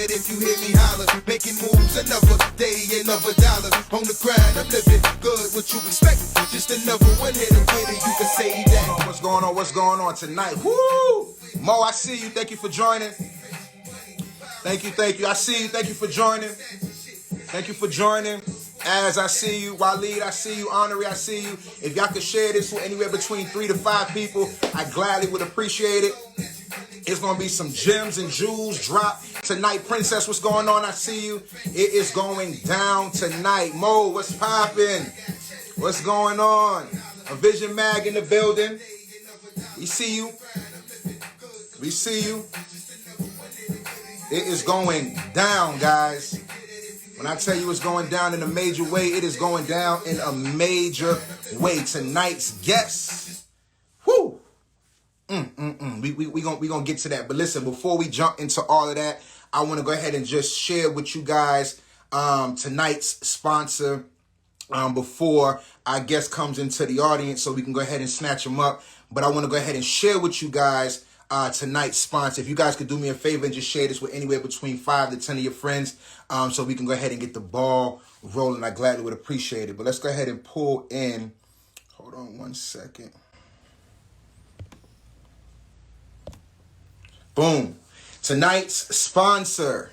it if you hear me holler. Making moves another day, another dollar. On the grind, I'm living good. What you expect? Just another one hit and with it. You can say that. What's going on? What's going on tonight? Woo! Mo, I see you. Thank you for joining. Thank you. I see you. Thank you for joining. Thank you for joining. As I see you, Waleed, I see you, Honorary, I see you. If y'all could share this with anywhere between 3 to 5 people, I gladly would appreciate it. It's going to be some gems and jewels drop tonight. Princess, what's going on? I see you. It is going down tonight. Mo, what's popping? What's going on? A Vision Mag in the building. We see you. We see you. It is going down, guys. When I tell you it's going down in a major way, it is going down in a major way. Tonight's guest, whoo, we gonna get to that. But listen, before we jump into all of that, I want to go ahead and just share with you guys tonight's sponsor before our guest comes into the audience, so we can go ahead and snatch them up. But I want to go ahead and share with you guys tonight's sponsor. If you guys could do me a favor and just share this with anywhere between 5 to 10 of your friends, so we can go ahead and get the ball rolling. I gladly would appreciate it. But let's go ahead and pull in. Hold on one second. Boom. Tonight's sponsor.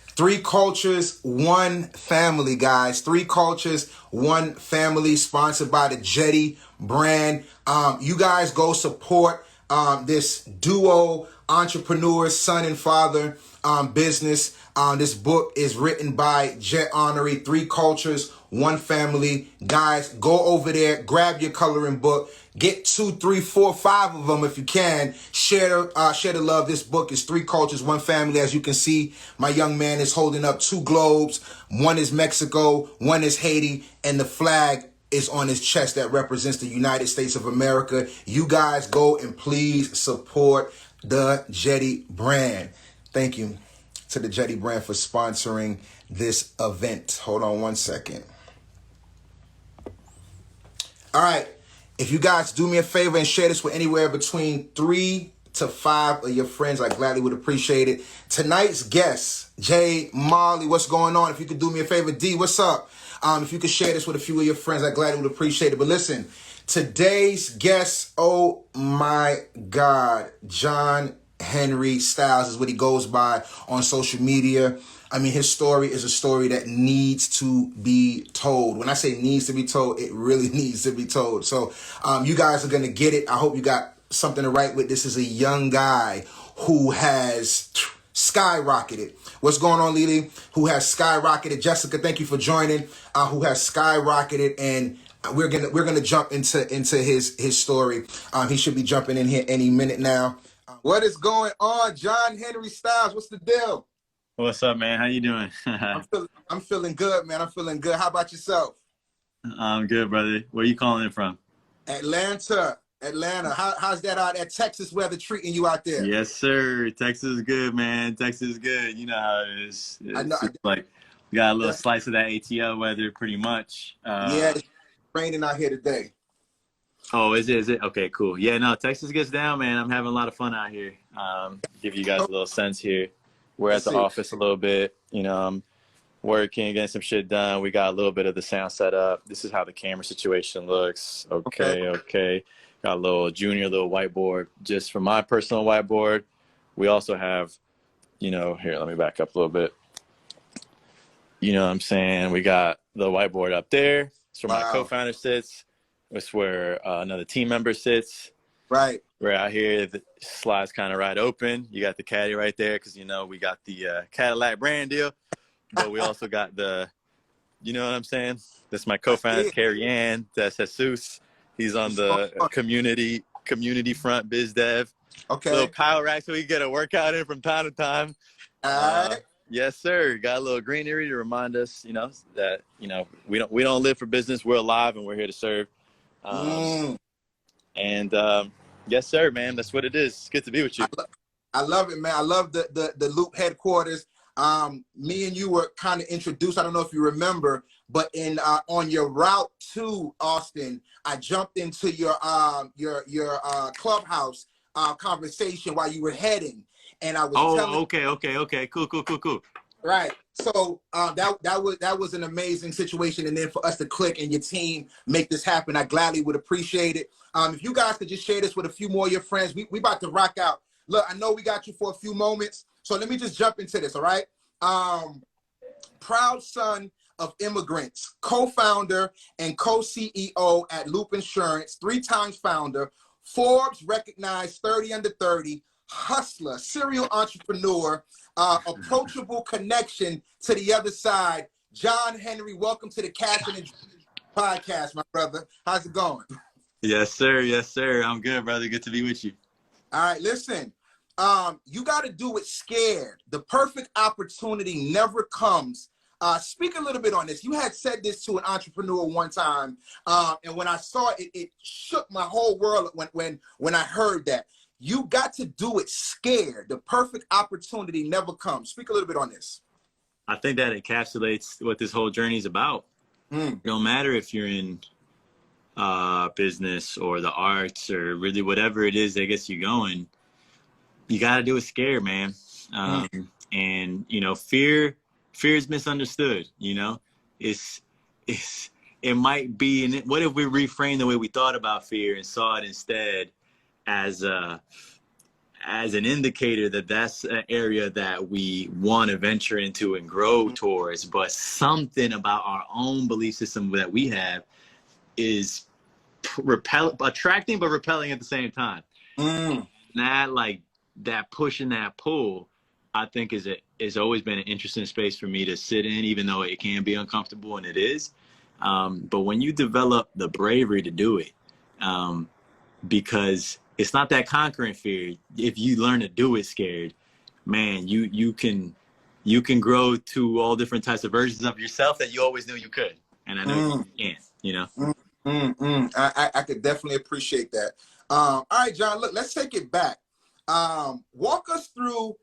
3 cultures, 1 family, guys. 3 cultures, 1 family, sponsored by the Jetty brand. You guys go support this duo entrepreneur, son and father business. This book is written by Jet Honorary, 3 cultures, 1 family. Guys, go over there, grab your coloring book, get 2, 3, 4, 5 of them if you can. Share the love. This book is 3 cultures, 1 family. As you can see, my young man is holding up 2 globes. One is Mexico, one is Haiti, and the flag is on his chest that represents the United States of America. You guys go and please support the Jetty brand. Thank you to the Jetty brand for sponsoring this event. Hold on one second. All right. If you guys do me a favor and share this with anywhere between 3 to 5 of your friends, I gladly would appreciate it. Tonight's guest, Jay Marley, what's going on? If you could do me a favor, D, what's up? If you could share this with a few of your friends, I gladly would appreciate it. But listen, today's guest, oh my God, John Henry Styles is what he goes by on social media. I mean, his story is a story that needs to be told. When I say needs to be told, it really needs to be told. So you guys are going to get it. I hope you got something to write with. This is a young guy who has skyrocketed. What's going on, Lily? Who has skyrocketed. Jessica, thank you for joining. Who has skyrocketed, and we're gonna jump into his story. He should be jumping in here any minute now. What is going on, John Henry Styles? What's the deal? What's up, man? How you doing? I'm feeling good, man. I'm feeling good. How about yourself? I'm good, brother. Where you calling in from? Atlanta. How's that Texas weather treating you out there? Yes, sir. Texas is good, man. Texas is good. You know how it is. It's like we got a little slice of that ATL weather, pretty much. Yeah, it's raining out here today. Oh, is it? Okay, cool. Yeah, no, Texas gets down, man. I'm having a lot of fun out here. Give you guys a little sense here. We're at the office a little bit. You know, I'm working, getting some shit done. We got a little bit of the sound set up. This is how the camera situation looks. Okay. Got a little whiteboard just for my personal whiteboard. We also have, here, let me back up a little bit. You know what I'm saying? We got the whiteboard up there. It's where my co-founder sits. It's where another team member sits. Right. We're out here. The slide's kind of right open. You got the caddy right there because, we got the Cadillac brand deal. But we also got the, you know what I'm saying? That's my co-founder, Carrie Ann. That's Jesus. He's on the community front, biz dev. Okay. Little power rack so we can get a workout in from time to time. All right. Yes, sir. Got a little greenery to remind us, that, we don't live for business. We're alive and we're here to serve. And yes, sir, man. That's what it is. It's good to be with you. I love it, man. I love the Loop headquarters. Me and you were kind of introduced. I don't know if you remember, but on your route to Austin, I jumped into your clubhouse conversation while you were heading, and I was telling. Oh, okay. Cool. Right. So that was an amazing situation, and then for us to click and your team make this happen, I gladly would appreciate it. If you guys could just share this with a few more of your friends, we about to rock out. Look, I know we got you for a few moments, so let me just jump into this. All right. Proud son of immigrants, co-founder and co-CEO at Loop Insurance, 3 times founder, Forbes recognized 30 under 30, hustler, serial entrepreneur, approachable connection to the other side. John Henry, welcome to the Captain and podcast, my brother. How's it going? Yes, sir. I'm good, brother. Good to be with you. All right, listen. You got to do it scared. The perfect opportunity never comes. Speak a little bit on this. You had said this to an entrepreneur one time, and when I saw it, it shook my whole world when I heard that. You got to do it scared. The perfect opportunity never comes. Speak a little bit on this. I think that encapsulates what this whole journey is about. It don't matter if you're in business or the arts or really whatever it is that gets you going. You got to do it scared, man. And you know, fear is misunderstood. You know, it might be. And what if we reframe the way we thought about fear and saw it instead as an indicator that that's an area that we want to venture into and grow towards, but something about our own belief system that we have is attracting but repelling at the same time. Not like that push and that pull, I think is always been an interesting space for me to sit in, even though it can be uncomfortable, and it is. But when you develop the bravery to do it, because it's not that conquering fear. If you learn to do it scared, man, you can grow to all different types of versions of yourself that you always knew you could. And I know you can, you know? I could definitely appreciate that. All right, John, look, let's take it back. Walk us through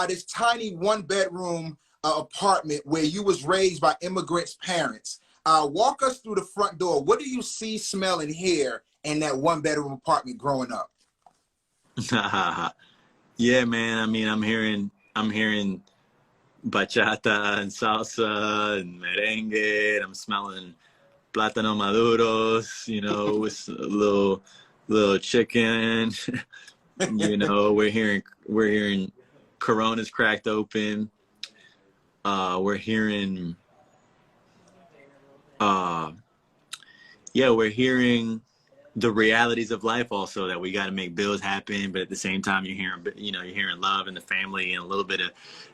this tiny 1-bedroom apartment where you was raised by immigrants' parents. Walk us through the front door. What do you see, smell, and hear in that 1-bedroom apartment growing up? Yeah, man. I mean, I'm hearing bachata and salsa and merengue. And I'm smelling plátano maduros, you know, with a little chicken. You know, we're hearing Coronas cracked open. We're hearing the realities of life also, that we got to make bills happen, but at the same time you're hearing love in the family and a little bit of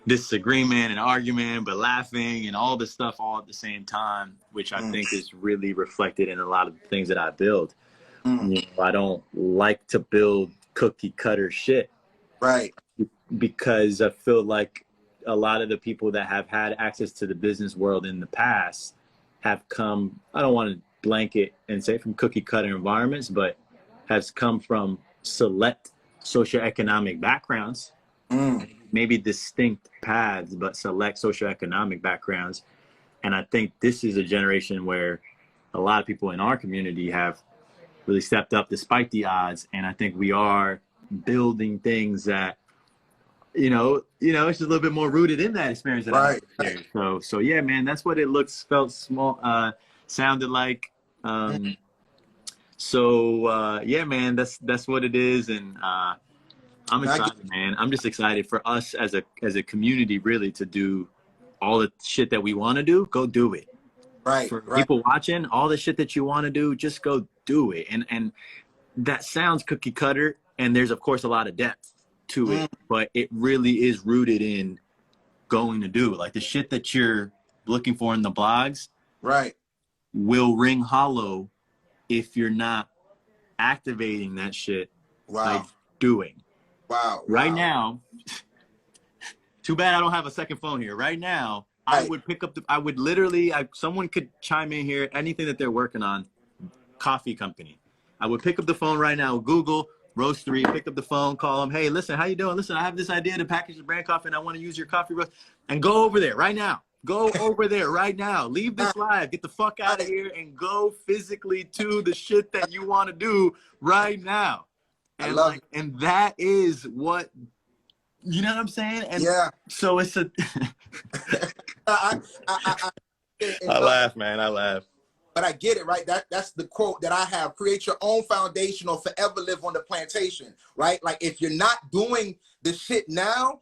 disagreement and argument, but laughing and all this stuff all at the same time, which I think is really reflected in a lot of the things that I build. You know, I don't like to build cookie cutter shit, right? Because I feel like a lot of the people that have had access to the business world in the past have come, I don't want to blanket and say from cookie cutter environments, but has come from select socioeconomic backgrounds, maybe distinct paths, but select socioeconomic backgrounds. And I think this is a generation where a lot of people in our community have really stepped up despite the odds. And I think we are building things that, you know, it's just a little bit more rooted in that experience that I had. So yeah, man, that's what it felt small, sounded like. Yeah, man, that's what it is. And I'm excited, man. I'm just excited for us as a community, really, to do all the shit that we want to do. Go do it. For people watching, all the shit that you want to do, just go do it. And that sounds cookie cutter, and there's of course a lot of depth to it, but it really is rooted in going to do. Like the shit that you're looking for in the blogs, will ring hollow if you're not activating that shit by doing. Now, too bad I don't have a second phone here. Right now, I would pick up someone could chime in here, anything that they're working on, coffee company. I would pick up the phone right now, Google Roastery, pick up the phone, call them, hey, listen, how you doing? Listen, I have this idea to package the brand coffee and I want to use your coffee roast. And go over there right now. Go over there right now. Leave this live. Get the fuck out of here and go physically to the shit that you want to do right now. And and that is what You know what I'm saying? And Yeah. so it's a. I I laugh, man. I laugh. But I get it, right? That's the quote that I have: create your own foundation or forever live on the plantation, right? Like if you're not doing the shit now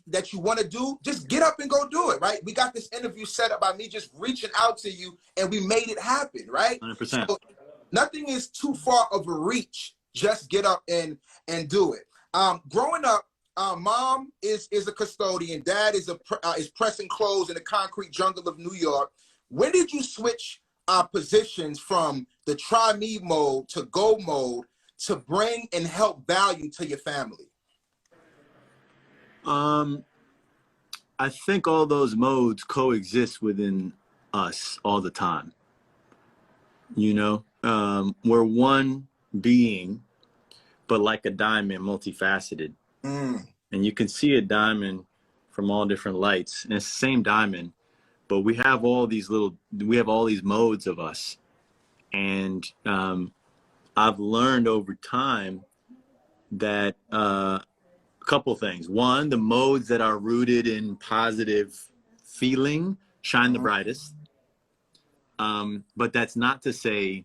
that you want to do, just get up and go do it, right? We got this interview set up by me just reaching out to you, and we made it happen, right? 100%. So nothing is too far of a reach. Just get up and do it. Growing up, mom is a custodian. Dad is pressing clothes in the concrete jungle of New York. When did you switch positions from the try me mode to go mode to bring and help value to your family? I think all those modes coexist within us all the time. You know, we're one being, but like a diamond, multifaceted. And you can see a diamond from all different lights, and it's the same diamond, but we have all these modes of us. And I've learned over time that a couple things. One, the modes that are rooted in positive feeling shine the brightest. But that's not to say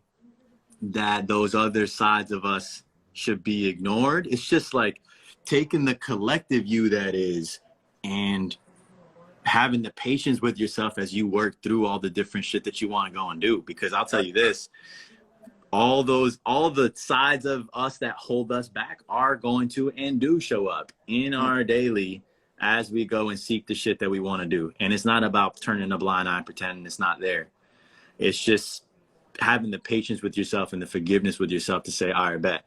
that those other sides of us should be ignored. It's just like taking the collective you that is and having the patience with yourself as you work through all the different shit that you want to go and do. Because I'll tell you this, all the sides of us that hold us back are going to and do show up in our daily as we go and seek the shit that we want to do. And it's not about turning a blind eye and pretending it's not there. It's just having the patience with yourself and the forgiveness with yourself to say, all right, bet,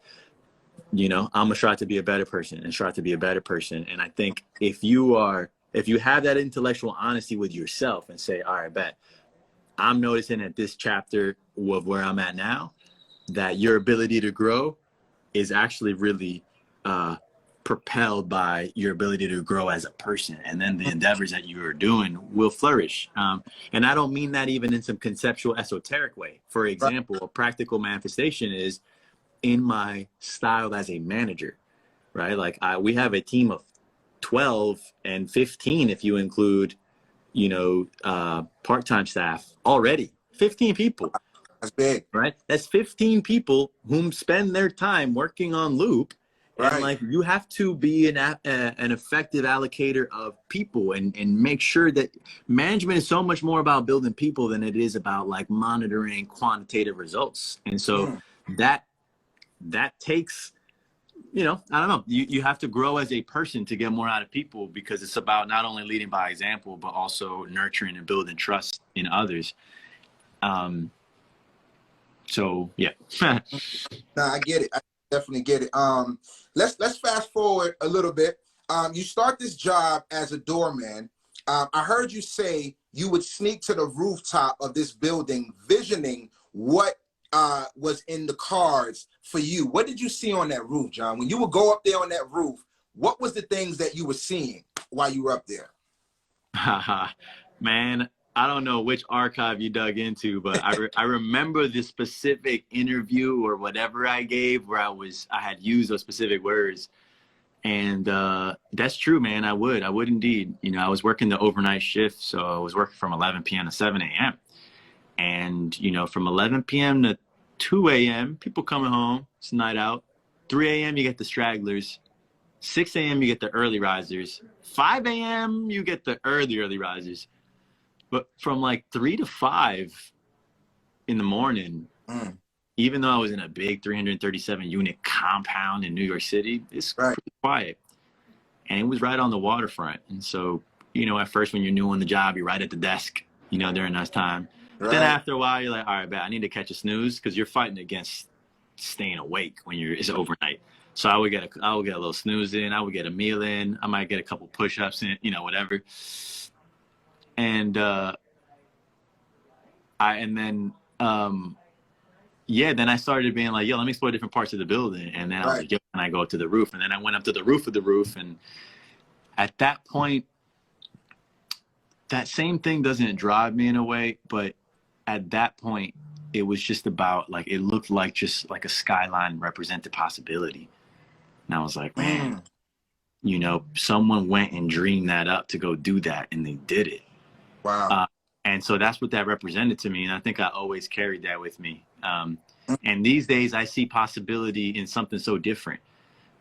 you know, I'm gonna try to be a better person and try to be a better person. And I think if you have that intellectual honesty with yourself and say, all right, bet, I'm noticing at this chapter of where I'm at now, that your ability to grow is actually really propelled by your ability to grow as a person. And then the endeavors that you are doing will flourish. And I don't mean that even in some conceptual, esoteric way. For example, a practical manifestation is in my style as a manager, right? Like we have a team of 12 and 15, if you include, you know, part-time staff already, 15 people. That's big, right? That's 15 people whom spend their time working on loop. And like, you have to be an effective allocator of people and make sure that management is so much more about building people than it is about like monitoring quantitative results. And so that takes, you know, I don't know, you have to grow as a person to get more out of people, because it's about not only leading by example, but also nurturing and building trust in others. So yeah. Nah, I get it. I definitely get it. Let's fast forward a little bit. You start this job as a doorman. I heard you say you would sneak to the rooftop of this building, visioning what was in the cards for you. What did you see on that roof, John? When you would go up there on that roof, what was the things that you were seeing while you were up there? Man, I don't know which archive you dug into, but I remember the specific interview or whatever I gave where I had used those specific words. And that's true, man. I would indeed. You know, I was working the overnight shift, so I was working from 11 p.m. to 7 a.m. And, you know, from 11 p.m. to 2 a.m., people coming home, it's night out. 3 a.m., you get the stragglers. 6 a.m., you get the early risers. 5 a.m., you get the early risers. But from like 3 to 5 in the morning, even though I was in a big 337 unit compound in New York City, it's pretty quiet. And it was right on the waterfront. And so, you know, at first when you're new on the job, you're right at the desk, you know, during that time. Then after a while, you're like, all right, I need to catch a snooze, because you're fighting against staying awake when it's overnight. So I would get a little snooze in. I would get a meal in. I might get a couple push-ups in, you know, whatever. And then I started being like, yo, let me explore different parts of the building. And then I was like, yo, can I go up to the roof? And then I went up to the roof of the roof. And at that point, that same thing doesn't drive me in a way, but at that point, it was just about like, it looked like just like a skyline represented possibility. And I was like, man, you know, someone went and dreamed that up to go do that, and they did it. Wow. And so that's what that represented to me. And I think I always carried that with me. And these days I see possibility in something so different.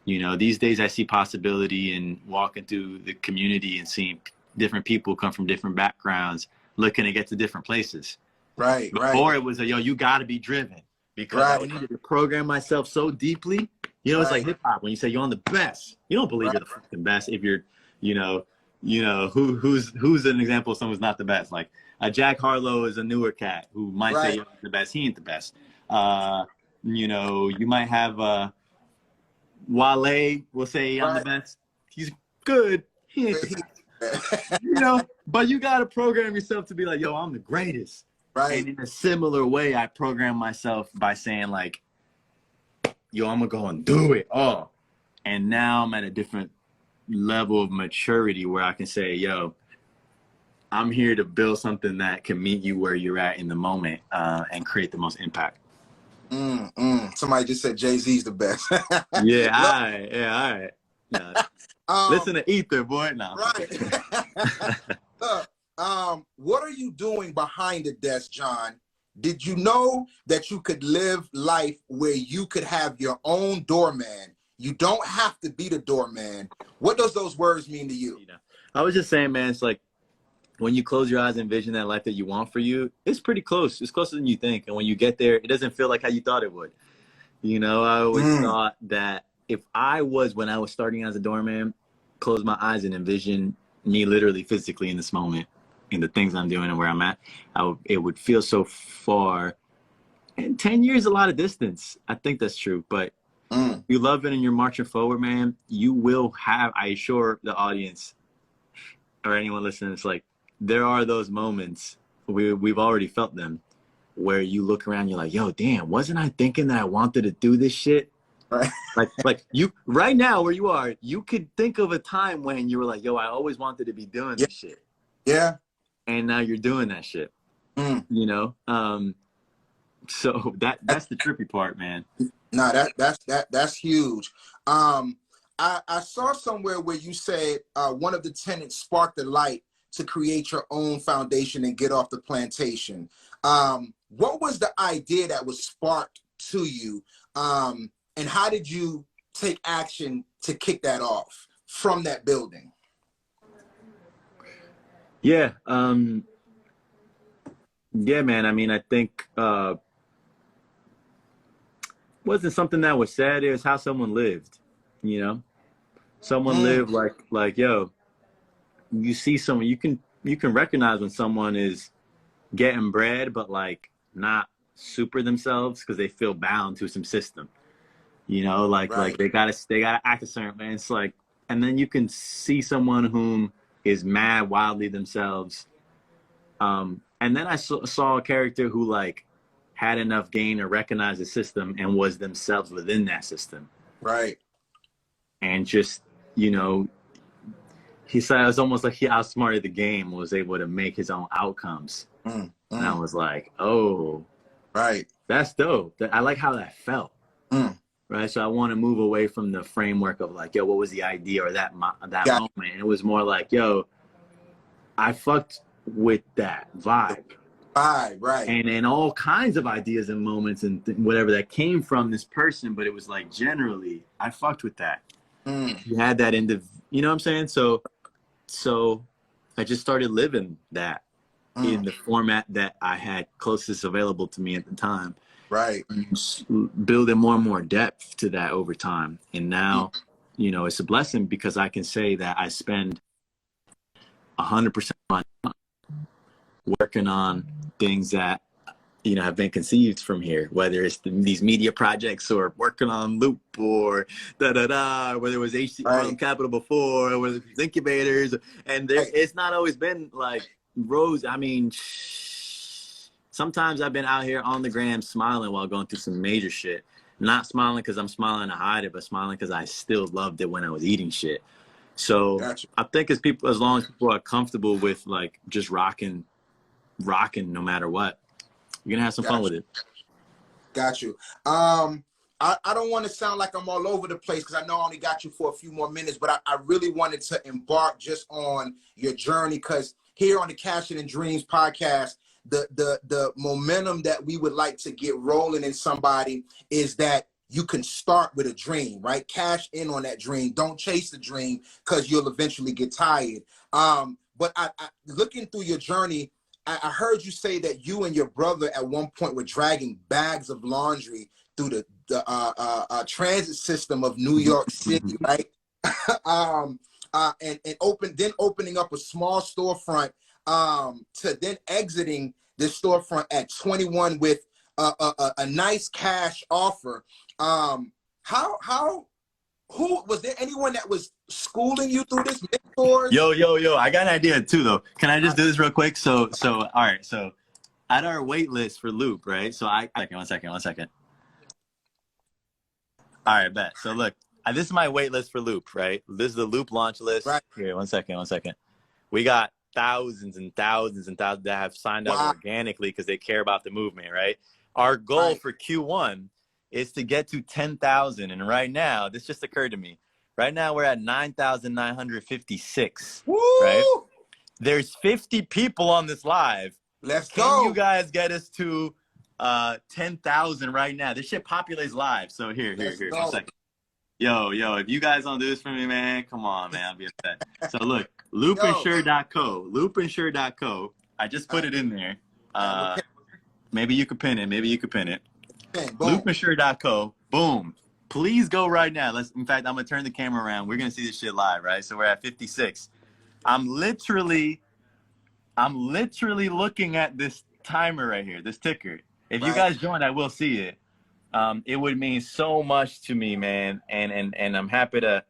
You know, these days I see possibility in walking through the community and seeing different people come from different backgrounds, looking to get to different places. Right, Before right. it was yo, you got to be driven, because I Right. needed to program myself so deeply. You know, it's like Right. hip hop. When you say you're on the best, you don't believe Right. you're the fucking best if you're, who's an example of someone's not the best. Like Jack Harlow is a newer cat who might say Right. you're the best. He ain't the best. You know, you might have Wale will say I'm the Right. best. He's good. He ain't the best. You know, but you got to program yourself to be like, yo, I'm the greatest. Right. And in a similar way, I program myself by saying like, yo, I'm gonna go and do it all. And now I'm at a different level of maturity where I can say, yo, I'm here to build something that can meet you where you're at in the moment, and create the most impact. Somebody just said Jay-Z's the best. Yeah, all right. Yeah, all right. No. Listen to Ether, boy. No. Right. Look, what are you doing behind the desk, John? Did you know that you could live life where you could have your own doorman? You don't have to be the doorman. What does those words mean to you? I was just saying, man, it's like when you close your eyes and envision that life that you want for you, it's pretty close. It's closer than you think. And when you get there, it doesn't feel like how you thought it would. You know, I always thought that if I was, when I was starting as a doorman, close my eyes and envision me literally physically in this moment, in the things I'm doing and where I'm at, it would feel so far. And 10 years is a lot of distance. I think that's true. But you love it and you're marching forward, man. You will have, I assure the audience or anyone listening, it's like, there are those moments, we've already felt them, where you look around, you're like, yo, damn, wasn't I thinking that I wanted to do this shit? Right. Like you right now where you are, you could think of a time when you were like, yo, I always wanted to be doing this shit. Yeah. And now you're doing that shit. You know? So that's the trippy part, man. No, that's huge. I saw somewhere where you said one of the tenants sparked the light to create your own foundation and get off the plantation. What was the idea that was sparked to you? And how did you take action to kick that off from that building? Yeah. Yeah, man. I mean, I think wasn't something that was said. It was how someone lived, you know? Someone lived like, yo, you see someone, you can recognize when someone is getting bread, but like not super themselves because they feel bound to some system, you know, like they gotta act a certain way. It's like, and then you can see someone whom is mad wildly themselves. And then I saw a character who like had enough gain to recognize the system and was themselves within that system. Right. And just, you know, he said it was almost like he outsmarted the game, was able to make his own outcomes. And I was like, oh, right. That's dope. I like how that felt. Right. So I want to move away from the framework of like, yo, what was the idea or that moment? And it was more like, yo, I fucked with that vibe. Right. And all kinds of ideas and moments and whatever that came from this person, but it was like generally, I fucked with that. You had that you know what I'm saying? So I just started living that in the format that I had closest available to me at the time. Right. Building more and more depth to that over time. And now, you know, it's a blessing because I can say that I spend 100% of my time working on things that, you know, have been conceived from here, whether it's these media projects or working on Loop or whether it was HC Capital before, or whether it was incubators. And it's not always been like rose. I mean, sometimes I've been out here on the gram smiling while going through some major shit. Not smiling because I'm smiling to hide it, but smiling because I still loved it when I was eating shit. So I think as long as people are comfortable with like just rocking no matter what, you're gonna have some fun with it. Got you. I don't want to sound like I'm all over the place because I know I only got you for a few more minutes, but I really wanted to embark just on your journey, because here on the Cash and Dreams podcast, the momentum that we would like to get rolling in somebody is that you can start with a dream, right? Cash in on that dream. Don't chase the dream because you'll eventually get tired. But I looking through your journey, I heard you say that you and your brother at one point were dragging bags of laundry through the transit system of New York City, right? And opening up a small storefront, to then exiting this storefront at 21 with a nice cash offer. Who was there? Anyone that was schooling you through this? Mentors? Yo, I got an idea too, though. Can I just do this real quick? So, all right. So, at our wait list for Loop, right? So, one second. All right, bet. So, look, this is my wait list for Loop, right? This is the Loop launch list. Right. Here, one second. We got thousands and thousands and thousands that have signed up organically because they care about the movement, right? Our goal for Q1 is to get to 10,000. And right now, this just occurred to me. Right now, we're at 9,956, right? There's 50 people on this live. Let's go. Can you guys get us to 10,000 right now? This shit populates live. So here. 1 second. Yo, if you guys don't do this for me, man, come on, man. I'll be upset. So look, loopinsure.co. I just put it in there. Maybe you could pin it. Loopinsure.co. Boom. Please go right now. In fact, I'm going to turn the camera around. We're going to see this shit live, right? So we're at 56. I'm literally looking at this timer right here, this ticker. If you guys join, I will see it. It would mean so much to me, man. And I'm happy to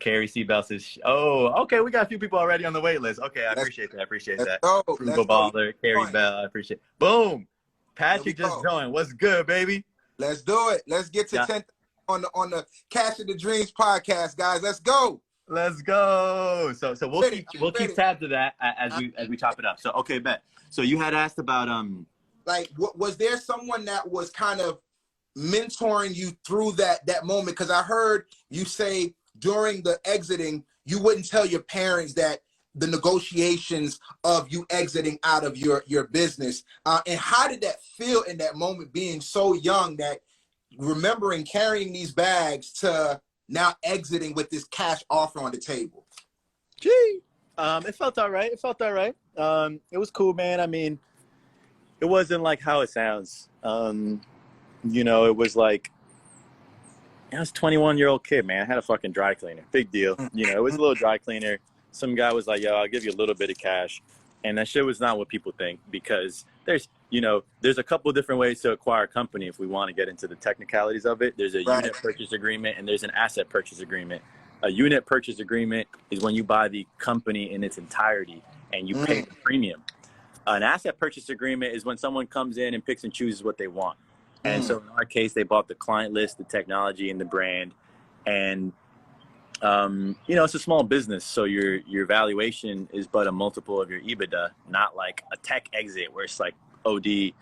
Carrie Seabell says, oh, okay, we got a few people already on the wait list. Okay, I appreciate that. Frugal Baller, Carrie Bell, I appreciate it. Boom. Patrick just joined. What's good, baby? Let's do it. Let's get to 10 on the Cash and the Dreams podcast, guys. Let's go. So we'll keep tabs to that as we chop it up. So okay, bet. So you had asked about like, was there someone that was kind of mentoring you through that moment? Because I heard you say during the exiting, you wouldn't tell your parents that the negotiations of you exiting out of your business. And how did that feel in that moment, being so young, that remembering carrying these bags to now exiting with this cash offer on the table? It felt all right. It was cool, man. I mean, it wasn't like how it sounds. It was like, I was a 21-year-old kid, man. I had a fucking dry cleaner. Big deal. It was a little dry cleaner. Some guy was like, yo, I'll give you a little bit of cash. And that shit was not what people think, because there's a couple of different ways to acquire a company if we want to get into the technicalities of it. There's a unit purchase agreement and there's an asset purchase agreement. A unit purchase agreement is when you buy the company in its entirety and you pay the premium. An asset purchase agreement is when someone comes in and picks and chooses what they want. And so in our case, they bought the client list, the technology, and the brand. And it's a small business, so your valuation is but a multiple of your EBITDA, not like a tech exit where it's like OD.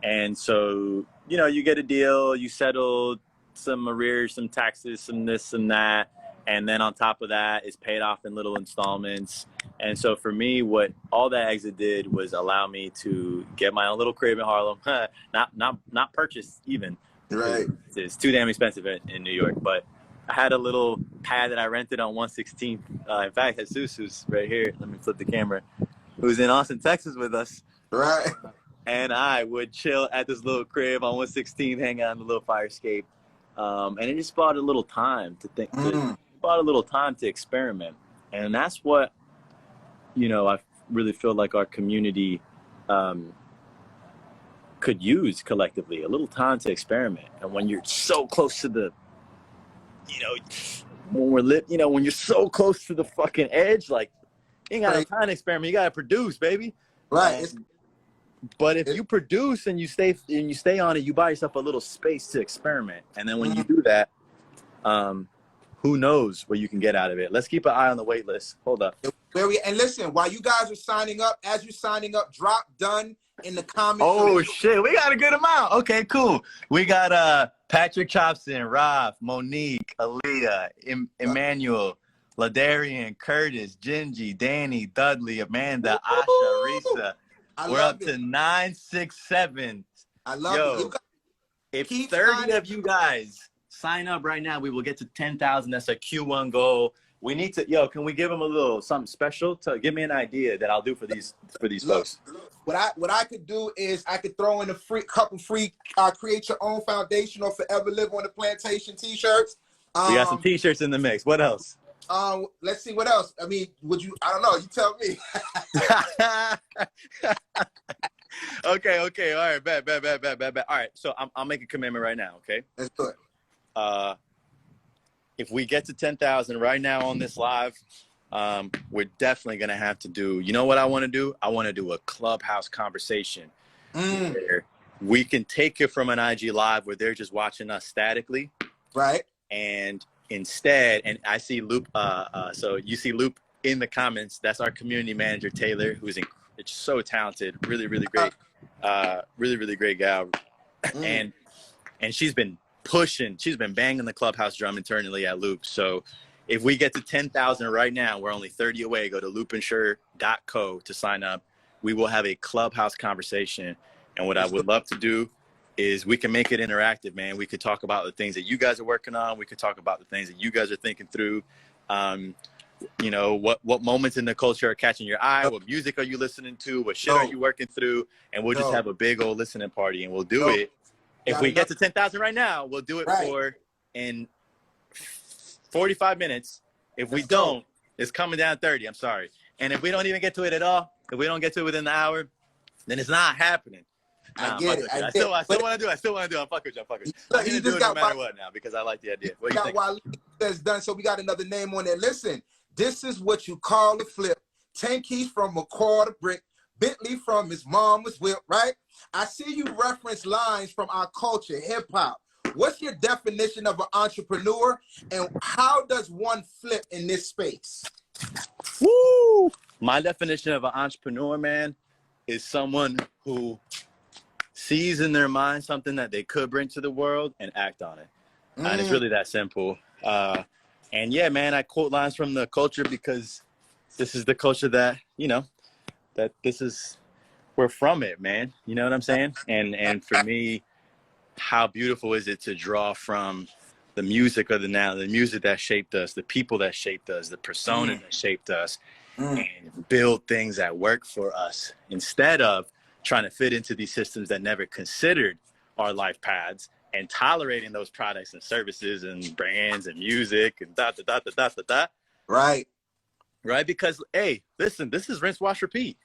And so, you get a deal, you settle some arrears, some taxes, some this, some that. And then on top of that, it's paid off in little installments. And so for me, what all that exit did was allow me to get my own little crib in Harlem. not purchase even. Right. It's too damn expensive in New York, but I had a little pad that I rented on 116th. In fact, Jesus, who's right here, let me flip the camera, who's in Austin, Texas with us. Right. And I would chill at this little crib on 116th, hang out in the little fire escape. And it just bought a little time to think, bought a little time to experiment. And that's what, I really feel like our community could use collectively, a little time to experiment. And when you're so close to the, when you're so close to the fucking edge, like, you ain't got no time to experiment. You got to produce, baby. Right. But if you produce and you stay on it, you buy yourself a little space to experiment. And then when you do that, who knows what you can get out of it. Let's keep an eye on the wait list. Hold up. And listen, while you guys are signing up, as you're signing up, drop done in the comments. Oh, shit. We got a good amount. Okay, cool. We got Patrick Chopson, Ralph, Monique, Aaliyah, Emmanuel, Ladarian, Curtis, Gingy, Danny, Dudley, Amanda, Asha, Risa. We're up to 967. I love it. You if 30 of you guys sign up right now, we will get to 10,000. That's a Q1 goal. We need to, can we give them a little something special to give me an idea that I'll do for these folks? What I could do is I could throw in a couple free create your own foundation or forever live on the plantation t-shirts. We got some t-shirts in the mix. What else? Let's see what else. I mean, I don't know, you tell me. Okay. All right. Bet. All right. So I'll make a commitment right now. Okay. Let's do it. If we get to 10,000 right now on this live, we're definitely going to have to do, you know what I want to do? I want to do a clubhouse conversation where we can take it from an IG live where they're just watching us statically. Right. And instead, and I see Loop, so you see Loop in the comments. That's our community manager, Taylor, who's so talented, really great, really great gal. And she's been banging the clubhouse drum internally at Loop. So if we get to 10,000 right now, we're only 30 away. Go to loopinsure.co to sign up. We will have a clubhouse conversation. And what I would love to do is we can make it interactive, man. We could talk about the things that you guys are working on. We could talk about the things that you guys are thinking through. What moments in the culture are catching your eye? What music are you listening to? What shit are you working through? And we'll just have a big old listening party, and we'll do it. If we get to 10,000 right now, we'll do it for in 45 minutes. If we don't, it's coming down 30. I'm sorry. And if we don't even get to it at all, if we don't get to it within the hour, then it's not happening. I get it. I still want to do it. I'm fucking with you. I'm going to do it no matter what now because I like the idea. What do you think? While that's done, so we got another name on there. Listen, this is what you call a flip. 10 keys from a quarter brick. Bentley from his mama's whip, right? I see you reference lines from our culture, hip-hop. What's your definition of an entrepreneur, and how does one flip in this space? Woo! My definition of an entrepreneur, man, is someone who sees in their mind something that they could bring to the world and act on it. And it's really that simple. And yeah, man, I quote lines from the culture because this is the culture that, that we're from it, man. You know what I'm saying? And for me, how beautiful is it to draw from the music of the music that shaped us, the people that shaped us, the persona that shaped us, and build things that work for us instead of trying to fit into these systems that never considered our life paths and tolerating those products and services and brands and music and Right. Right? Because, hey, listen, this is rinse, wash, repeat.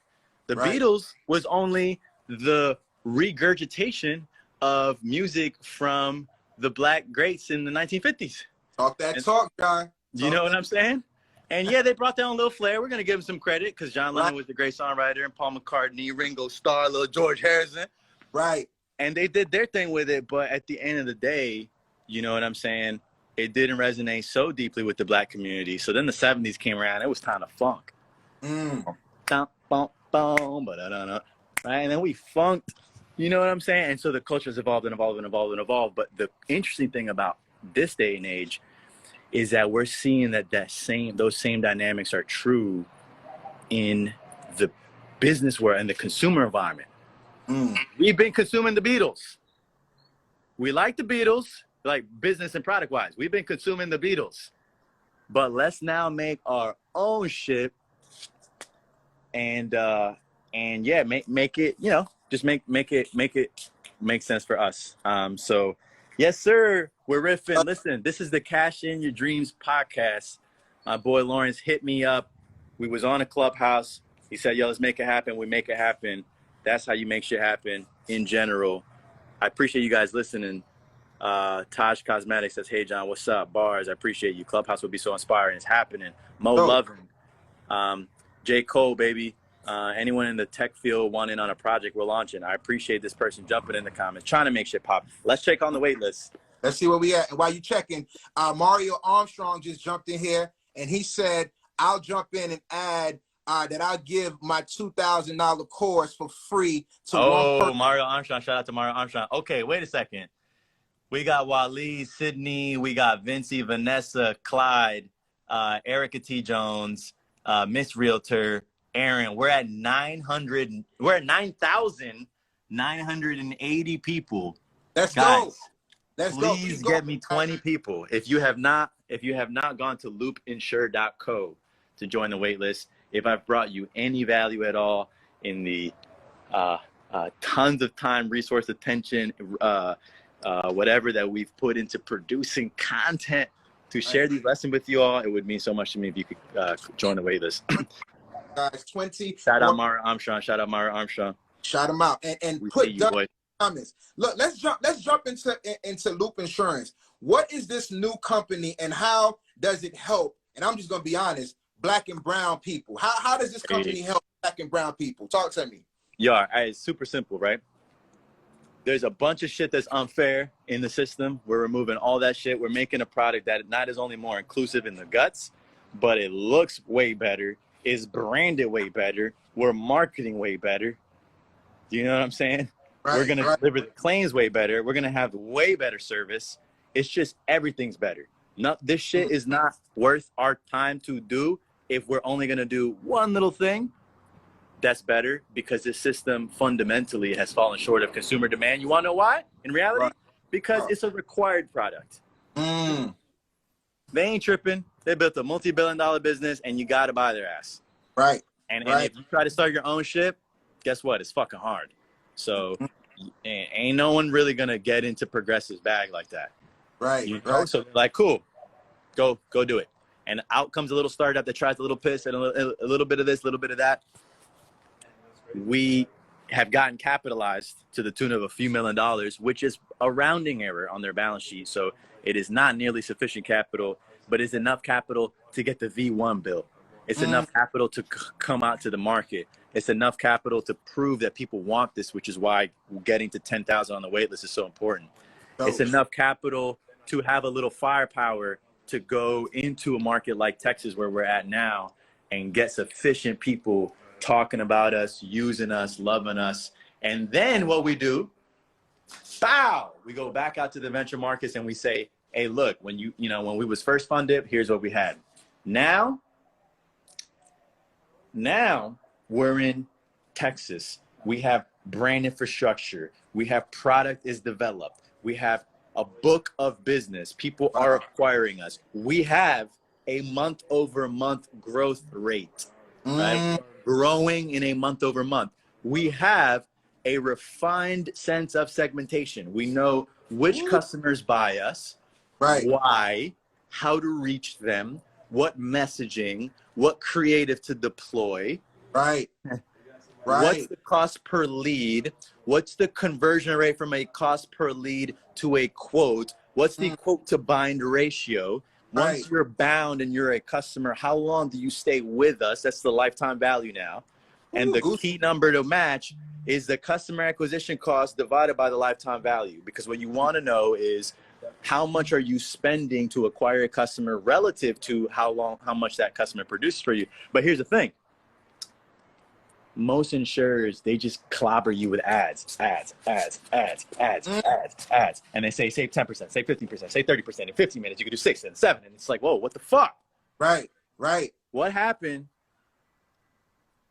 The Beatles was only the regurgitation of music from the black greats in the 1950s. Talk that talk, John. You know what I'm saying? And yeah, they brought their own little flair. We're going to give them some credit because John Lennon was the great songwriter and Paul McCartney, Ringo Starr, little George Harrison. Right. And they did their thing with it. But at the end of the day, you know what I'm saying? It didn't resonate so deeply with the black community. So then the 70s came around. It was time to funk. Right? And then we funked. You know what I'm saying? And so the culture's evolved and evolved and evolved and evolved. But the interesting thing about this day and age is that we're seeing those same dynamics are true in the business world and the consumer environment. We've been consuming the Beatles. We like the Beatles, like business and product wise. We've been consuming the Beatles. But let's now make our own shit and yeah, make it, just make it make sense for us. So yes, sir. We're riffing. Listen, this is the Cash In Your Dreams podcast. My boy Lawrence hit me up. We was on a Clubhouse. He said, yo, let's make it happen. We make it happen. That's how you make shit happen in general. I appreciate you guys listening. Taj Cosmetics says, hey, John, what's up? Bars, I appreciate you. Clubhouse would be so inspiring. It's happening. Mo Lovin. J. Cole, baby. Anyone in the tech field wanting on a project we're launching. I appreciate this person jumping in the comments, trying to make shit pop. Let's check on the wait list. Let's see where we at. And while you checking, Mario Armstrong just jumped in here, and he said, I'll jump in and add that I'll give my $2,000 course for free to one person. Mario Armstrong. Shout out to Mario Armstrong. Okay, wait a second. We got Waleed, Sydney. We got Vincey, Vanessa, Clyde, Erica T. Jones, Miss Realtor, Aaron. We're at 900. We're at 9,980 people. Let's Guys, go. Let's please go. get me 20 people. If you have not gone to loopinsure.co to join the wait list, if I've brought you any value at all in the tons of time, resource, attention, whatever that we've put into producing content to share these lessons with you all, it would mean so much to me if you could join the wait list. Guys, 20. Shout out Mara Armstrong. Shout out Mara Armstrong. Shout them out and We put see you, boy. comments. Look, let's jump into Loop Insurance. What is this new company and how does it help? And I'm just gonna be honest, Black and brown people. How does this company help Black and brown people? Talk to me. Yeah, it's super simple, right? There's a bunch of shit that's unfair in the system. We're removing all that shit. We're making a product that not is only more inclusive in the guts, but it looks way better, is branded way better. We're marketing way better. Do you know what I'm saying? Right, we're going to deliver the claims way better. We're going to have way better service. It's just everything's better. This shit is not worth our time to do if we're only going to do one little thing that's better, because this system fundamentally has fallen short of consumer demand. You want to know why? In reality, because it's a required product. They ain't tripping. They built a multi-billion-dollar business, and you got to buy their ass. Right. And if you try to start your own shit, guess what? It's fucking hard. So ain't no one really going to get into Progressive's bag like that. Right. You know? So like, cool, go do it. And out comes a little startup that tries a little piss and a little bit of this, a little bit of that. We have gotten capitalized to the tune of a few $1 million, which is a rounding error on their balance sheet. So it is not nearly sufficient capital, but it's enough capital to get the V1 built. It's enough capital to come out to the market. It's enough capital to prove that people want this, which is why getting to 10,000 on the wait list is so important. It's enough capital to have a little firepower to go into a market like Texas, where we're at now, and get sufficient people talking about us, using us, loving us. And then what we do, we go back out to the venture markets and we say, hey, look, when when we was first funded, here's what we had. Now we're in Texas. We have brand infrastructure. We have product is developed. We have a book of business. People are acquiring us. We have a month-over-month growth rate, right? Growing in a month-over-month. We have a refined sense of segmentation. We know which customers buy us, why, how to reach them, what messaging, what creative to deploy. What's the cost per lead? What's the conversion rate from a cost per lead to a quote? What's the quote to bind ratio? Once you're bound and you're a customer, how long do you stay with us? That's the lifetime value now. And the key number to match is the customer acquisition cost divided by the lifetime value. Because what you want to know is how much are you spending to acquire a customer relative to how much that customer produces for you. But here's the thing. Most insurers, they just clobber you with ads. And they say, save 10%, save 15%, save 30%. In 15 minutes, you can do 6 and 7. And it's like, whoa, what the fuck? Right. What happened?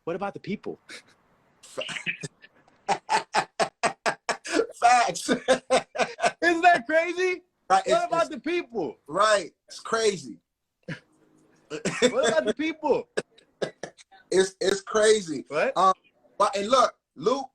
What about the people? Facts. Isn't that crazy? Right. What about the people? Right. It's crazy. What about the people? It's crazy. What? And look, Loop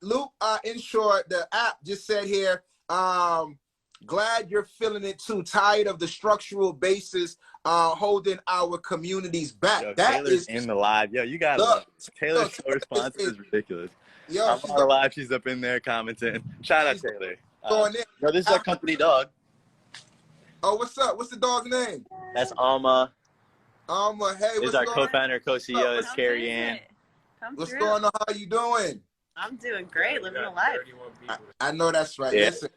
Insure, the app just said here, glad you're feeling it too. Tired of the structural basis holding our communities back. Yo, that Taylor's is in the live. Yo, you got it. Taylor's so responsive is ridiculous. Yo, I'm on the live. She's up in there commenting. Shout out Taylor. Going in. Yo, this is our company dog. Oh, what's up? What's the dog's name? That's Alma. Hey, This is our co-founder, co-CEO, is Carrie Ann. What's going on? How you doing? I'm doing great, living a life. I know that's right. Yeah. Listen,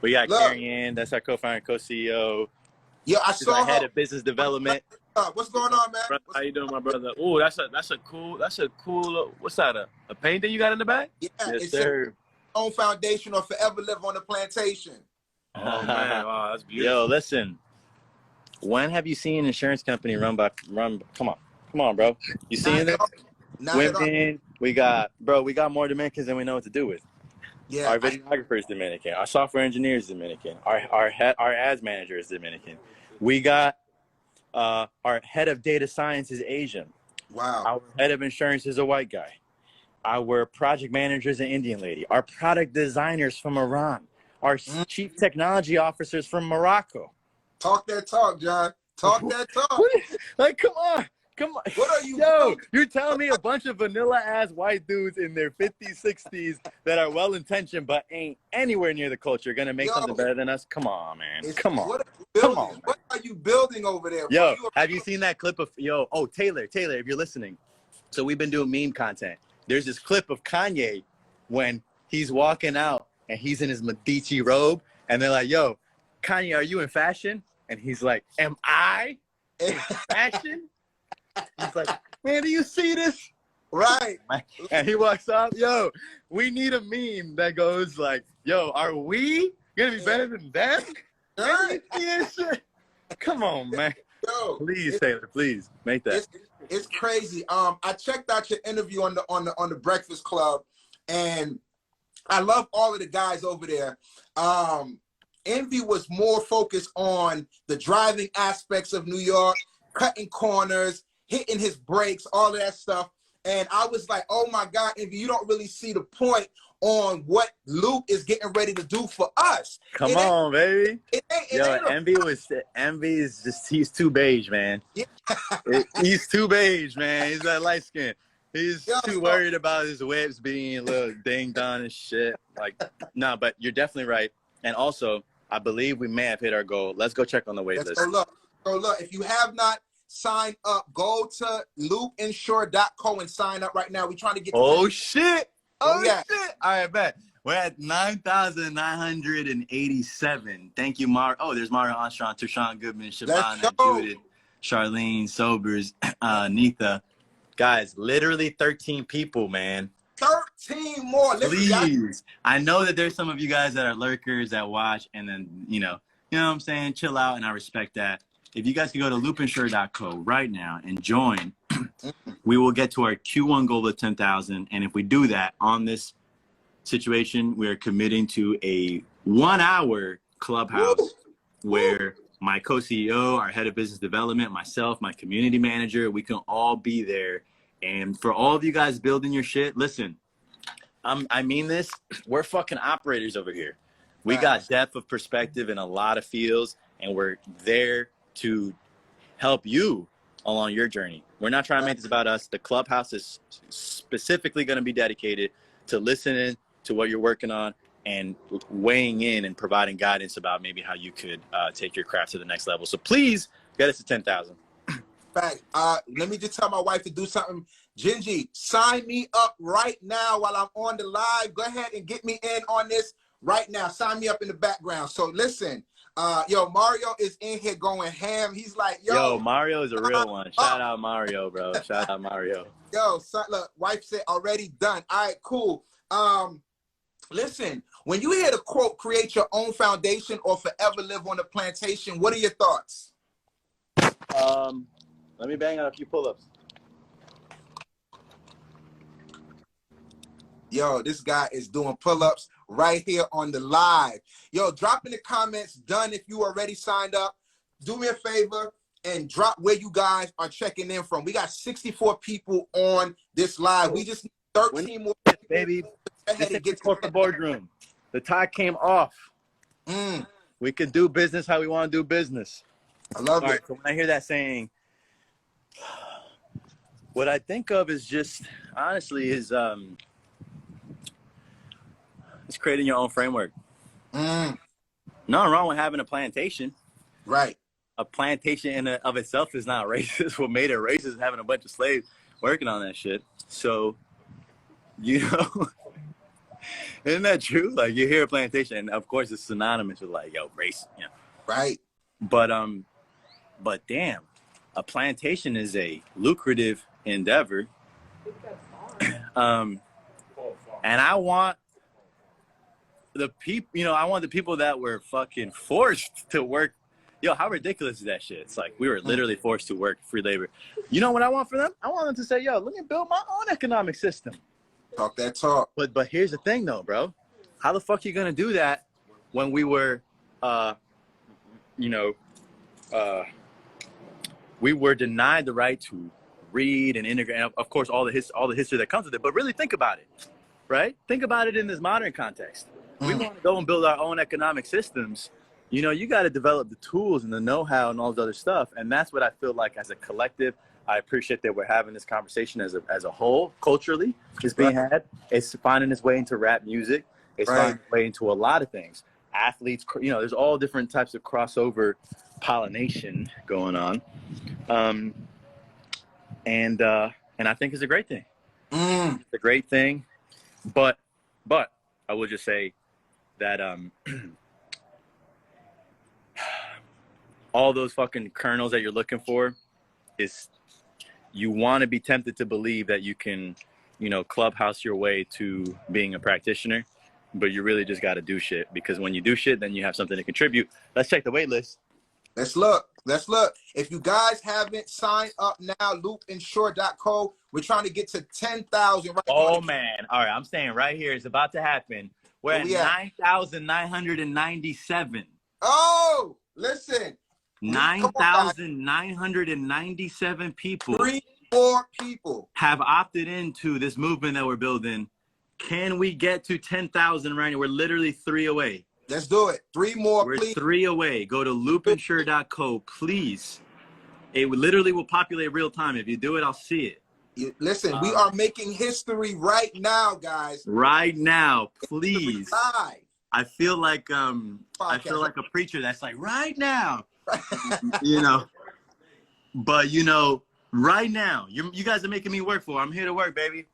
We got Carrie Ann. That's our co-founder, co-CEO. Yeah, I She's saw our her. head of business development. What's going on, man? How you doing, my brother? Oh, that's a cool. What's that? A painting you got in the back? Yeah, Yes, it's sir. own foundation or forever live on the plantation. Oh man, wow, that's beautiful. Yo, listen. When have you seen an insurance company run? Come on, bro. You Not seeing at this? all. Not at all. Women. We got more Dominicans than we know what to do with. Yeah, Our videographer is Dominican. Our software engineer is Dominican. Our ads manager is Dominican. We got our head of data science is Asian. wow. Our head of insurance is a white guy. Our project manager is an Indian lady. Our product designers from Iran. Our chief technology officers from Morocco. Talk that talk, John. Talk that talk. Like, come on. What are you Yo, building? you're telling me a bunch of vanilla-ass white dudes in their 50s, 60s that are well-intentioned but ain't anywhere near the culture gonna make something better than us? Come on, man. Come on. What are you building? Come on, man. What are you building over there? Yo, Bro? have you seen that clip of, Taylor, if you're listening. So we've been doing meme content. There's this clip of Kanye when he's walking out and he's in his Medici robe and they're like, yo, Kanye, are you in fashion? And he's like, am I in fashion? He's like, man, do you see this? Right. And he walks up, yo, we need a meme that goes like, yo, are we gonna be better than them? Right. Yeah, shit. Come on, man. Yo, Please, Taylor, please make that. It's crazy. I checked out your interview on the Breakfast Club, and I love all of the guys over there. Envy was more focused on the driving aspects of New York, cutting corners, hitting his brakes, all of that stuff. And I was like, oh my God, Envy, you don't really see the point on what Luke is getting ready to do for us. Come on, baby. Yo, Envy is just, he's too beige, man. Yeah. He's too beige, man. He's that light skin. He's too worried about his whips being a little ding dong and shit. Like, no, but you're definitely right. And also, I believe we may have hit our goal. Let's go check on the wait list. Go look. If you have not signed up, go to lukeinsure.co and sign up right now. We're trying to get. Oh shit! Oh yeah. shit! All right, bet. We're at 9,987. Thank you, Mar. Oh, there's Mario Armstrong, Tershawn Goodman, Shabana, Judith, Charlene, Sobers, Neetha. Guys, literally 13 people, man. 13 more. Please. I know that there's some of you guys that are lurkers that watch and then, you know what I'm saying? Chill out, and I respect that. If you guys can go to loopinsure.co right now and join, we will get to our Q1 goal of 10,000. And if we do that on this situation, we are committing to a 1-hour clubhouse where my co-CEO, our head of business development, myself, my community manager, we can all be there. And for all of you guys building your shit, listen, I mean this, we're fucking operators over here. We got depth of perspective in a lot of fields, and we're there to help you along your journey. We're not trying to make this about us. The clubhouse is specifically going to be dedicated to listening to what you're working on and weighing in and providing guidance about maybe how you could take your craft to the next level. So please get us to 10,000. Fact. Let me just tell my wife to do something. Gingy, sign me up right now while I'm on the live. Go ahead and get me in on this right now. Sign me up in the background. So listen, Mario is in here going ham. He's like, yo, Mario is a real one. Shout out Mario, bro. Shout out Mario. Yo, son, look, wife said already done. All right, cool. Listen, when you hear the quote, create your own foundation or forever live on a plantation, what are your thoughts? Let me bang out a few pull-ups. Yo, this guy is doing pull-ups right here on the live. Yo, drop in the comments, done if you already signed up. Do me a favor and drop where you guys are checking in from. We got 64 people on this live. We just need 13 more people. Baby, this is the corporate boardroom. The tie came off. We can do business how we want to do business. I love it. Right, so when I hear that saying, what I think of is just, honestly, is creating your own framework. Nothing wrong with having a plantation. Right. A plantation in and of itself is not racist. What made it racist is having a bunch of slaves working on that shit. So, isn't that true? Like, you hear a plantation, and of course it's synonymous with like, yo, race, Right. But damn, a plantation is a lucrative endeavor. And I want the people, you know, I want the people that were fucking forced to work. Yo, how ridiculous is that shit? It's like we were literally forced to work free labor. You know what I want for them? I want them to say, yo, let me build my own economic system. Talk that talk. But here's the thing though, bro. How the fuck you gonna do that when we were, we were denied the right to read and integrate, and of course all the history that comes with it. But really think about it, right? Think about it in this modern context. We want to go and build our own economic systems. You know, you got to develop the tools and the know-how and all this other stuff. And that's what I feel like as a collective. I appreciate that we're having this conversation as a whole, culturally, is being had. It's finding its way into rap music. It's finding its way into a lot of things. Athletes, you know, there's all different types of crossover pollination going on. And I think it's a great thing. It's a great thing. But I will just say that all those fucking kernels that you're looking for is you want to be tempted to believe that you can, you know, clubhouse your way to being a practitioner, but you really just got to do shit, because when you do shit, then you have something to contribute. Let's check the wait list. Let's look. If you guys haven't signed up now, loopinsure.co. We're trying to get to 10,000 right now. Oh, man. All right, I'm saying right here, it's about to happen. We're at 9,997. Oh, listen. 9,997 people. 3 more people have opted into this movement that we're building. Can we get to 10,000 right now? We're literally 3 away. Let's do it. 3 more, We're please. 3 away. Go to loopinsure.co, please. It literally will populate real time. If you do it, I'll see it. Listen, we are making history right now, guys. Right now, please. Live. I feel like a preacher that's like, right now. You know, but you know, right now, you guys are making me work for it. I'm here to work, baby.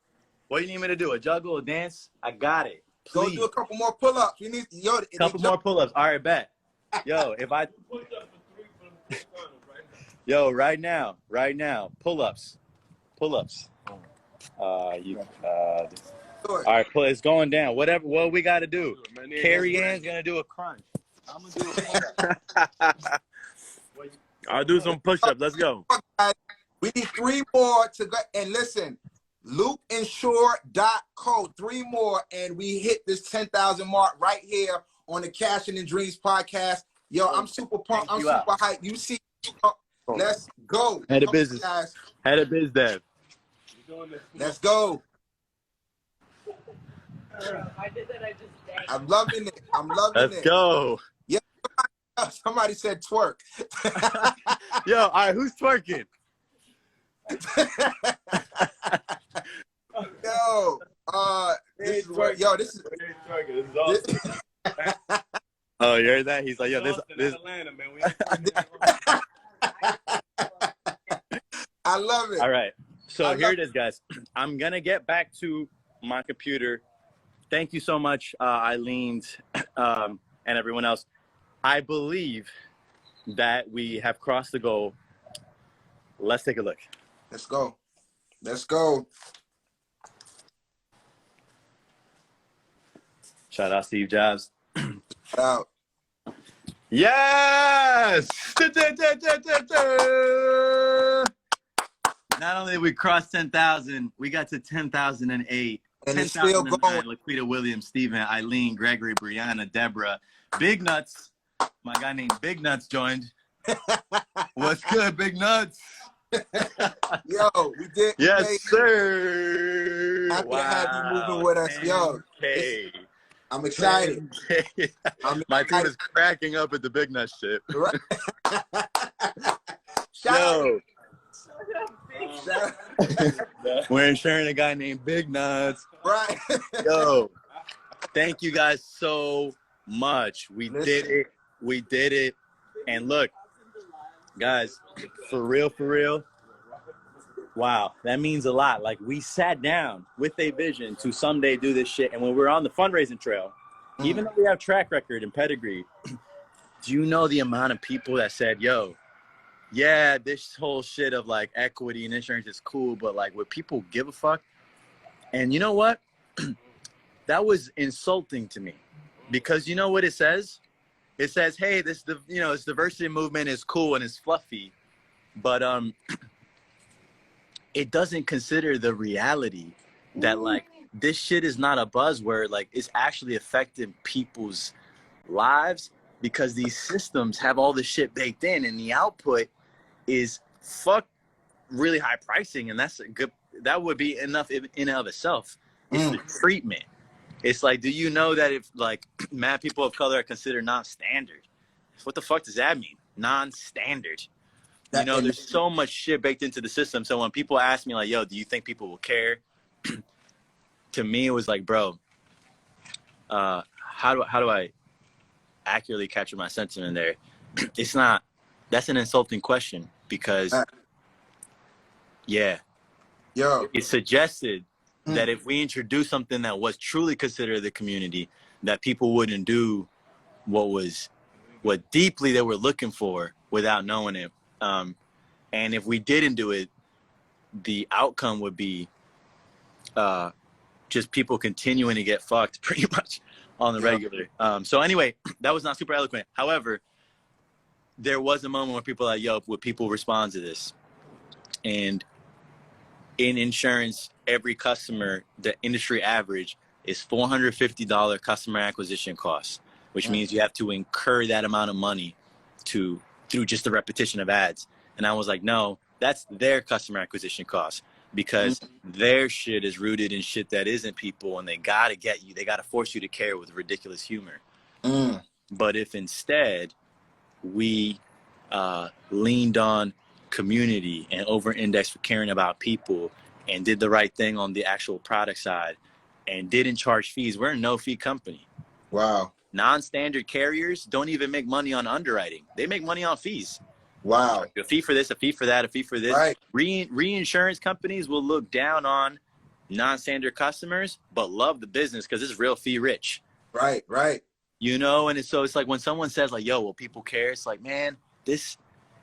What do you need me to do? A juggle, a dance? I got it. Please. Go do a couple more pull-ups. You need couple more pull-ups. All right, bet. Yo, right now, pull-ups. All right, it's going down. What we got to do? Carrie Ann's gonna do a crunch. I'm gonna do a pull-up. I'll do some push-ups. Let's go. We need 3 more to go. And listen, loopinsure.co. 3 more, and we hit this 10,000 mark right here on the Cashing and Dreams podcast. Yo, I'm super pumped. I'm super hyped. You see, let's go. Head of business. Guys. Head of biz dev. Let's go. I'm loving it. Let's go. Yeah. Somebody said twerk. Yo, all right, who's twerking? This is awesome. Oh, you heard that? He's like, yo, this Atlanta, man. I love it. All right. So here it is, guys. I'm going to get back to my computer. Thank you so much, Eileen, and everyone else. I believe that we have crossed the goal. Let's take a look. Let's go. Shout out Steve Jobs. Shout out. Yes! Not only did we cross 10,000, we got to 10,008. And it's still going. Laquita Williams, Steven, Eileen, Gregory, Brianna, Deborah, Big Nuts. My guy named Big Nuts joined. What's good, Big Nuts? Yo, we did. Yes, sir. Happy to have you moving with us. Yo, I'm excited. My team is cracking up at the Big Nuts shit. Yo. We're insuring a guy named Big Nuts. Right. Yo, thank you guys so much. We did it. And look, guys, for real. Wow, that means a lot. Like, we sat down with a vision to someday do this shit. And when we're on the fundraising trail, even though we have track record and pedigree, do you know the amount of people that said, yo, yeah, this whole shit of like equity and insurance is cool, but like, would people give a fuck? And you know what? That was insulting to me. Because you know what it says? It says, hey, this diversity movement is cool and it's fluffy, but it doesn't consider the reality that like this shit is not a buzzword. Like it's actually affecting people's lives because these systems have all this shit baked in, and the output is really high pricing, and that's a good. That would be enough in and of itself. It's the treatment. It's like, do you know that if like mad people of color are considered non-standard? What the fuck does that mean? Non-standard. You know, there's so much shit baked into the system. So when people ask me like, yo, do you think people will care? To me, it was like, bro, how do I accurately capture my sentiment there? It's not, that's an insulting question because, yeah, it suggested that if we introduce something that was truly considered the community, that people wouldn't do what deeply they were looking for without knowing it. And if we didn't do it, the outcome would be just people continuing to get fucked pretty much on the regular. So anyway, that was not super eloquent. However, there was a moment where people were like, yo, would people respond to this? And in insurance, every customer, the industry average is $450 customer acquisition costs, which means you have to incur that amount of money through just the repetition of ads. And I was like, no, that's their customer acquisition cost because their shit is rooted in shit that isn't people, and they gotta get you, they gotta force you to care with ridiculous humor. But if instead we leaned on community and over-indexed for caring about people and did the right thing on the actual product side and didn't charge fees, we're a no-fee company. Wow. Non-standard carriers don't even make money on underwriting. They make money on fees. Wow. A fee for this, a fee for that, a fee for this. Right. Reinsurance companies will look down on non-standard customers, but love the business because it's real fee rich. Right. You know, and so it's like when someone says like, yo, will people care? It's like, man, this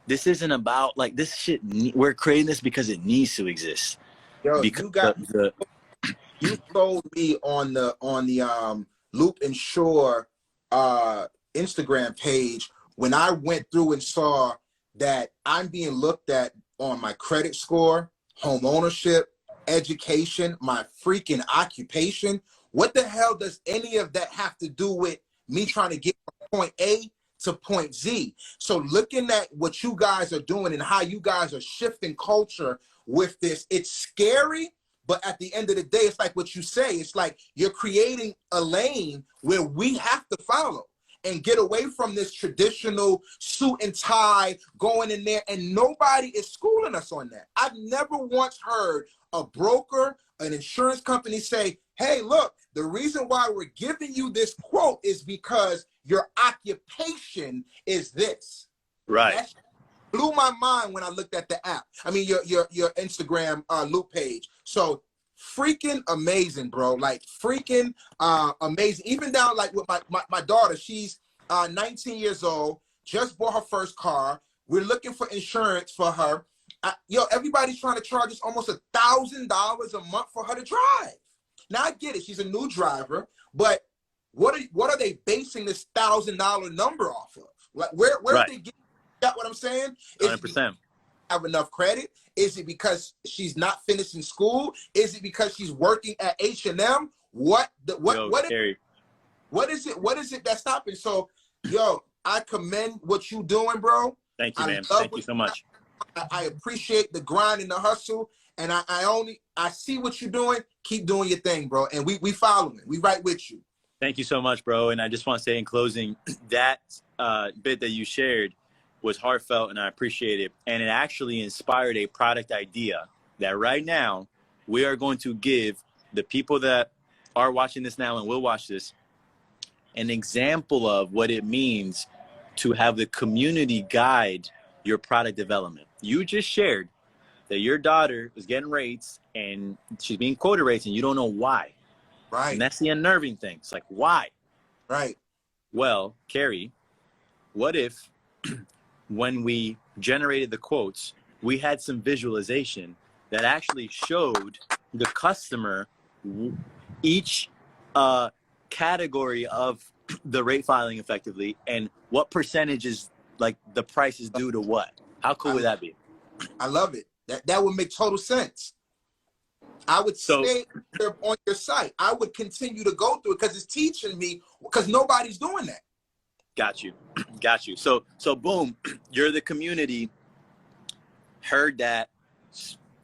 isn't about like this shit. We're creating this because it needs to exist. Yo, because you told me on the Loop and Shore Instagram page when I went through and saw that I'm being looked at on my credit score, home ownership, education, my freaking occupation. What the hell does any of that have to do with me trying to get from point A to point Z? So looking at what you guys are doing and how you guys are shifting culture with this, it's scary, but at the end of the day, it's like what you say. It's like you're creating a lane where we have to follow and get away from this traditional suit and tie going in there, and nobody is schooling us on that. I've never once heard a broker, an insurance company say, hey, look, the reason why we're giving you this quote is because your occupation is this. Right. That blew my mind when I looked at the app. I mean, your Instagram Loop page. So freaking amazing, bro. Like freaking amazing. Even down like with my daughter, she's 19 years old, just bought her first car. We're looking for insurance for her. Everybody's trying to charge us almost $1,000 a month for her to drive. Now I get it, she's a new driver, but what are they basing this $1,000 number off of? Like where right. Are they getting? Got what I'm saying? 100%. Have enough credit? Is it because she's not finishing school? Is it because she's working at H&M? What is it that's stopping? So, yo, I commend what you doing, bro. Thank you, man. Thank you so much. I appreciate the grind and the hustle, and I see what you're doing. Keep doing your thing, bro. And we following. We right with you. Thank you so much, bro. And I just want to say in closing, that bit that you shared was heartfelt, and I appreciate it. And it actually inspired a product idea that right now we are going to give the people that are watching this now and will watch this an example of what it means to have the community guide your product development. You just shared that your daughter is getting rates and she's being quoted rates and you don't know why. Right. And that's the unnerving thing. It's like, why? Right. Well, Carrie, what if when we generated the quotes, we had some visualization that actually showed the customer each category of the rate filing effectively, and what percentage is like the price is due to what? How cool would that be? I love it. That would make total sense. I would stay there on your site. I would continue to go through it because it's teaching me, because nobody's doing that. Got you. Got you. So boom, you're the community, heard that,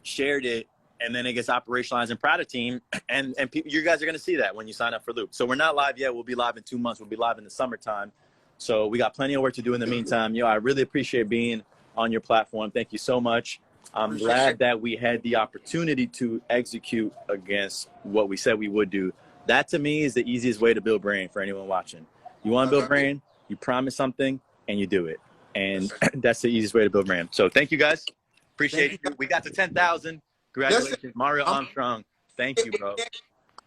shared it, and then it gets operationalized in Prada team, and you guys are going to see that when you sign up for Loop. So we're not live yet. We'll be live in 2 months. We'll be live in the summertime. So we got plenty of work to do in the meantime. I really appreciate being on your platform. Thank you so much. I'm glad that we had the opportunity to execute against what we said we would do. That to me is the easiest way to build brand for anyone watching. You want to build brand, you promise something, and you do it. And that's the easiest way to build brand. So thank you guys. Appreciate you. We got to 10,000. Congratulations, listen, Mario Armstrong. Thank you, bro.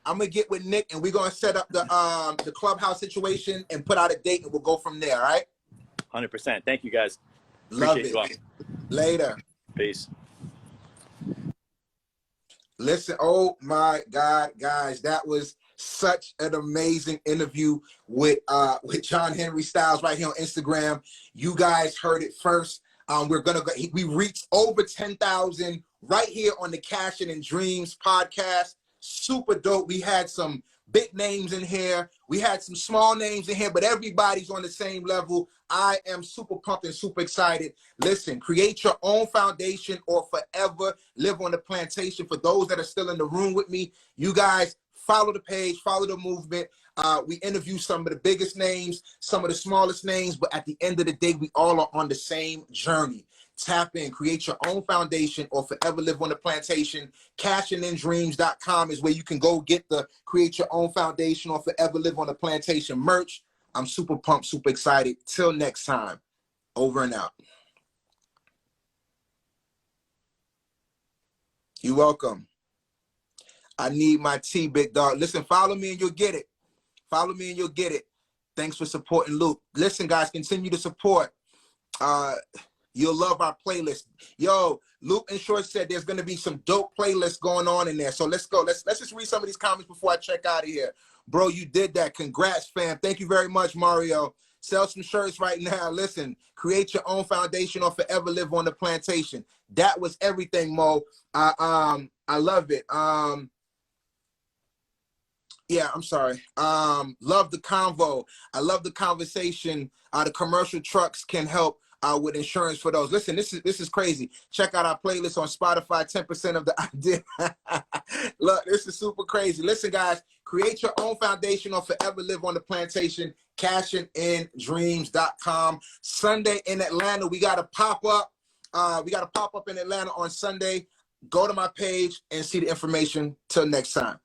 I'm gonna get with Nick, and we're gonna set up the clubhouse situation and put out a date, and we'll go from there. All right? 100%. Thank you, guys. Love Appreciate it. you all. Later. Peace. Listen, oh my God, guys, that was such an amazing interview with John Henry Styles right here on Instagram. You guys heard it first. We reached over 10,000 right here on the Cashin' and Dreams podcast. Super dope. We had some big names in here. We had some small names in here, but everybody's on the same level. I am super pumped and super excited. Listen, create your own foundation or forever live on the plantation. For those that are still in the room with me, you guys follow the page, follow the movement. We interview some of the biggest names, some of the smallest names, but at the end of the day, we all are on the same journey. Tap in, create your own foundation or forever live on the plantation. CashinInDreams.com is where you can go get the create your own foundation or forever live on the plantation merch. I'm super pumped, super excited. Till next time, over and out. You're welcome. I need my tea, big dog. Listen, follow me and you'll get it. Follow me and you'll get it. Thanks for supporting Luke. Listen, guys, continue to support. You'll love our playlist. Yo, Luke and Short said there's going to be some dope playlists going on in there. So let's go. Let's just read some of these comments before I check out of here. Bro, you did that. Congrats, fam. Thank you very much, Mario. Sell some shirts right now. Listen, create your own foundation or forever live on the plantation. That was everything, Mo. I love it. Yeah, I'm sorry. Love the convo. I love the conversation. The commercial trucks can help with insurance for those. Listen, this is crazy. Check out our playlist on Spotify. 10% of the idea. Look, this is super crazy. Listen, guys, create your own foundation or forever live on the plantation. CashinInDreams.com. Sunday in Atlanta, we got a pop up. We got a pop up in Atlanta on Sunday. Go to my page and see the information. Till next time.